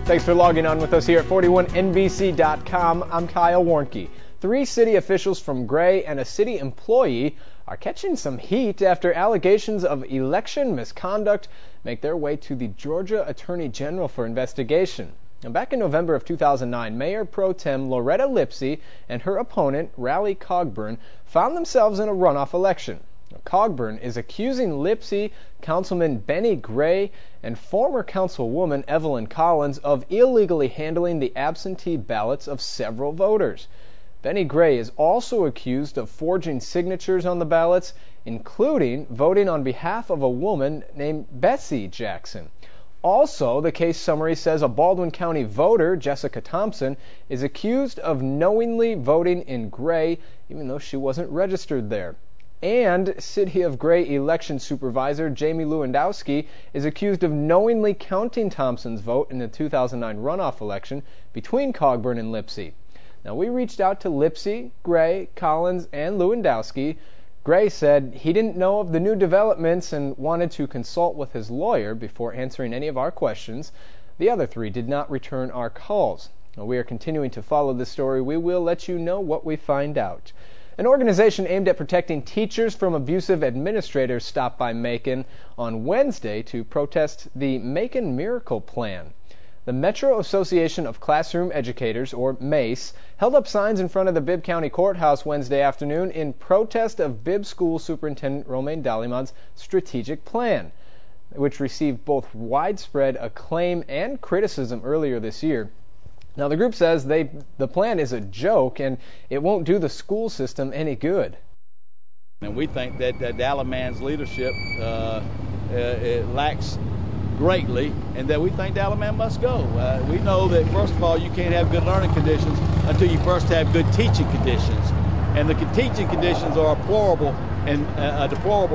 Thanks for logging on with us here at 41NBC.com. I'm Kyle Warnke. 3 city officials from Gray and a city employee are catching some heat after allegations of election misconduct make their way to the Georgia Attorney General for investigation. Now, back in November of 2009, Mayor Pro Tem Loretta Lipsey and her opponent, Raleigh Cogburn, found themselves in a runoff election. Cogburn is accusing Lipsey, Councilman Benny Gray, and former Councilwoman Evelyn Collins of illegally handling the absentee ballots of several voters. Benny Gray is also accused of forging signatures on the ballots, including voting on behalf of a woman named Bessie Jackson. Also, the case summary says a Baldwin County voter, Jessica Thompson, is accused of knowingly voting in Gray, even though she wasn't registered there. And City of Gray election supervisor Jamie Lewandowski is accused of knowingly counting Thompson's vote in the 2009 runoff election between Cogburn and Lipsey. Now, we reached out to Lipsey, Gray, Collins, and Lewandowski. Gray said he didn't know of the new developments and wanted to consult with his lawyer before answering any of our questions. The other 3 did not return our calls. Now, we are continuing to follow this story. We will let you know what we find out. An organization aimed at protecting teachers from abusive administrators stopped by Macon on Wednesday to protest the Macon Miracle Plan. The Metro Association of Classroom Educators, or MACE, held up signs in front of the Bibb County Courthouse Wednesday afternoon in protest of Bibb School Superintendent Romaine Dallimand's strategic plan, which received both widespread acclaim and criticism earlier this year. Now, the group says the plan is a joke and it won't do the school system any good. And we think that Dallimand's leadership it lacks greatly, and that we think Dalliment must go. We know that, first of all, you can't have good learning conditions until you first have good teaching conditions. And the teaching conditions are deplorable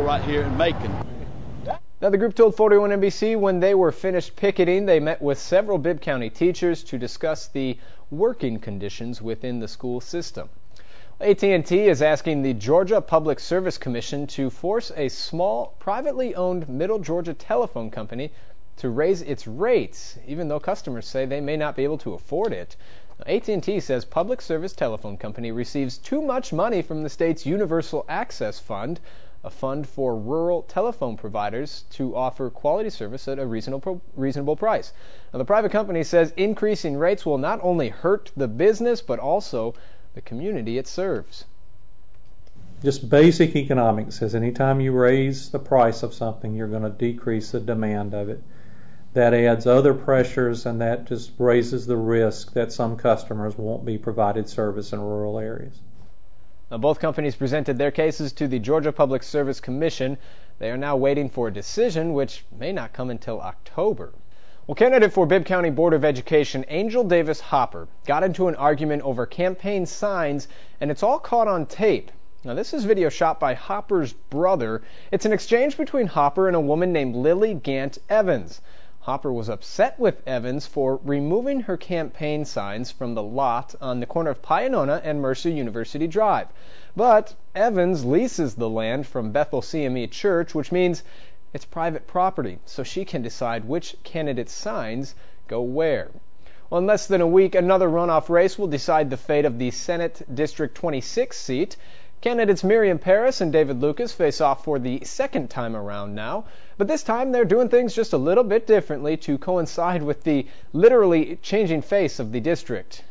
right here in Macon. Now, the group told 41NBC when they were finished picketing, they met with several Bibb County teachers to discuss the working conditions within the school system. AT&T is asking the Georgia Public Service Commission to force a small, privately owned Middle Georgia telephone company to raise its rates, even though customers say they may not be able to afford it. AT&T says Public Service Telephone Company receives too much money from the state's Universal Access Fund, a fund for rural telephone providers to offer quality service at a reasonable price. Now, the private company says increasing rates will not only hurt the business, but also the community it serves. Just basic economics says anytime you raise the price of something, you're going to decrease the demand of it. That adds other pressures, and that just raises the risk that some customers won't be provided service in rural areas. Now, both companies presented their cases to the Georgia Public Service Commission. They are now waiting for a decision, which may not come until October. Well, candidate for Bibb County Board of Education Angel Davis Hopper got into an argument over campaign signs, and it's all caught on tape. Now, this is video shot by Hopper's brother. It's an exchange between Hopper and a woman named Lily Gant Evans. Hopper was upset with Evans for removing her campaign signs from the lot on the corner of Pionona and Mercer University Drive. But Evans leases the land from Bethel CME Church, which means it's private property, so she can decide which candidate's signs go where. Well, in less than a week, another runoff race will decide the fate of the Senate District 26 seat. Candidates Miriam Paris and David Lucas face off for the second time around now, but this time they're doing things just a little bit differently to coincide with the literally changing face of the district.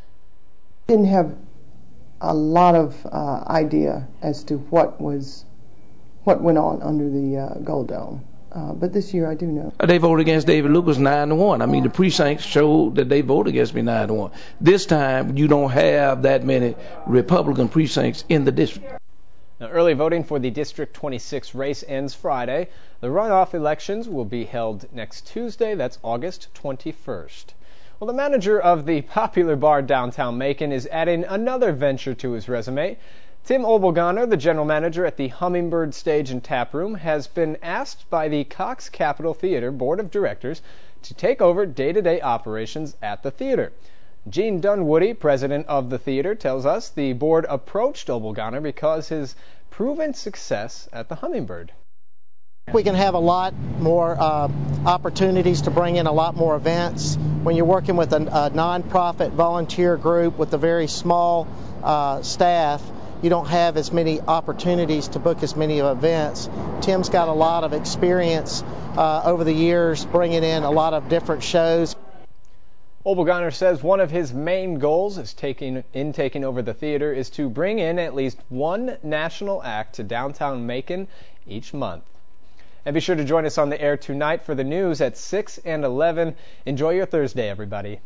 Didn't have a lot of idea as to what went on under the Gold Dome. But this year I do know. They voted against David Lucas 9-1. I mean, the precincts showed that they voted against me 9-1. This time, you don't have that many Republican precincts in the district. Now, early voting for the District 26 race ends Friday. The runoff elections will be held next Tuesday. That's August 21st. Well, the manager of the popular bar downtown Macon is adding another venture to his resume. Tim Obelgoner, the general manager at the Hummingbird Stage and Tap Room, has been asked by the Cox Capitol Theater Board of Directors to take over day-to-day operations at the theater. Gene Dunwoody, president of the theater, tells us the board approached Obelgoner because his proven success at the Hummingbird. We can have a lot more opportunities to bring in a lot more events. when you're working with a nonprofit volunteer group with a very small staff, you don't have as many opportunities to book as many events. Tim's got a lot of experience over the years bringing in a lot of different shows. Obelganer says one of his main goals is taking over the theater is to bring in at least one national act to downtown Macon each month. And be sure to join us on the air tonight for the news at 6 and 11. Enjoy your Thursday, everybody.